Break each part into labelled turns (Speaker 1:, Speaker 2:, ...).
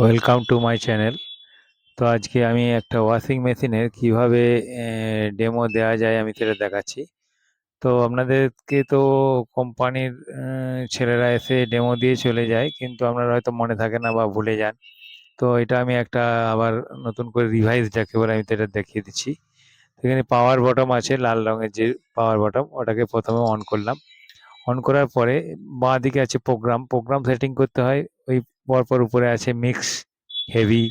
Speaker 1: Welcome to my channel. তো আজকে আমি একটা ওয়াশিং মেশিনের কিভাবে ডেমো দেওয়া যায় আমি সেটা দেখাচ্ছি। তো আপনাদেরকে তো কোম্পানির ছেলেরা এসে ডেমো দিয়ে চলে যায়, কিন্তু আপনার হয়তো মনে থাকে না বা ভুলে যান। তো এটা আমি একটা আবার নতুন করে রিভাইজ যাকে বলে আমি তো এটা দেখিয়ে দিচ্ছি। এখানে পাওয়ার বটম আছে, লাল রঙের যে পাওয়ার বটম, ওটাকে প্রথমে অন করলাম। অন করার পরে বাঁ দিকে আছে প্রোগ্রাম সেটিং করতে হয়। ওই পরপর উপরে আছে mix, heavy,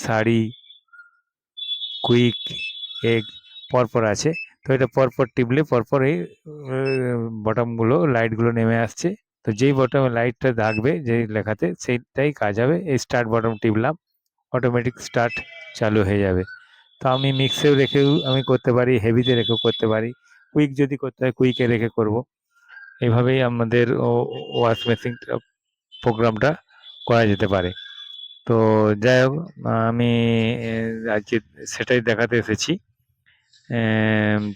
Speaker 1: sari, quick, egg, পরপর আছে। তো এটা পরপর টিপলে পরপর এই বটমগুলো লাইটগুলো নেমে আসছে। তো যেই বটমে লাইটটা থাকবে যেই লেখাতে সেইটাই কাজ হবে। এই স্টার্ট বটম টিপলাম, অটোমেটিক স্টার্ট চালু হয়ে যাবে। তো আমি মিক্সেও রেখেও আমি করতে পারি, হেভিতে রেখেও করতে পারি, কুইক যদি করতে হয় কুইকে রেখে করব। এইভাবেই আমাদের ওয়াশ মেশিন প্রোগ্রামটা করা যেতে পারে। তো যাই হোক, আমি আজকে সেটাই দেখাতে এসেছি।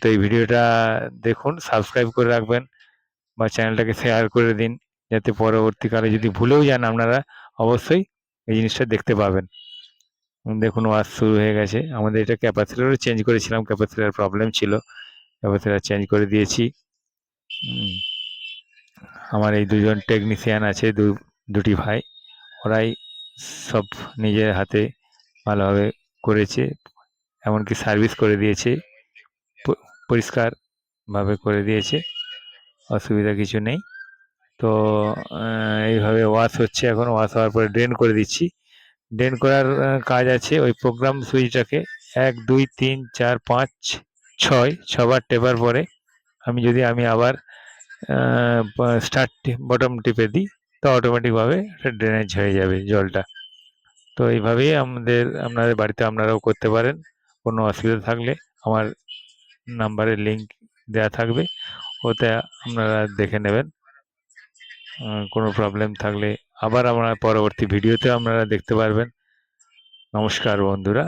Speaker 1: তো এই ভিডিওটা দেখুন, সাবস্ক্রাইব করে রাখবেন বা চ্যানেলটাকে শেয়ার করে দিন, যাতে পরবর্তীকালে যদি ভুলেও যান আপনারা অবশ্যই এই জিনিসটা দেখতে পাবেন। দেখুন, ওয়াশ শুরু হয়ে গেছে। আমাদের এটা ক্যাপাসিটরও চেঞ্জ করেছিলাম, ক্যাপাসিটর প্রবলেম ছিল, ক্যাপাসিটর চেঞ্জ করে দিয়েছি। আমার এই দুজন টেকনিশিয়ান আছে, দুটি ভাই, ওরাই সব নিজের হাতে ভালোভাবে করেছে, এমনকি সার্ভিস করে দিয়েছে, পরিষ্কারভাবে করে দিয়েছে, অসুবিধা কিছু নেই। তো এইভাবে ওয়াশ হচ্ছে। এখন ওয়াশ হওয়ার পরে ড্রেন করে দিচ্ছি। ড্রেন করার কাজ আছে, ওই প্রোগ্রাম সুইচটাকে 1 2 3 4 5 6 ছবার টেপার পরে আমি আবার স্টার্ট বটম টিপে দিই, তো অটোমেটিকভাবে ড্রেনেজ হয়ে যাবে জলটা। তো এইভাবেই আপনাদের বাড়িতে আপনারাও করতে পারেন। কোনো অসুবিধা থাকলে আমার নাম্বারে লিঙ্ক দেওয়া থাকবে, ওতে আপনারা দেখে নেবেন। কোনো প্রবলেম থাকলে আবার আপনারা পরবর্তী ভিডিওতে আপনারা দেখতে পারবেন। নমস্কার বন্ধুরা।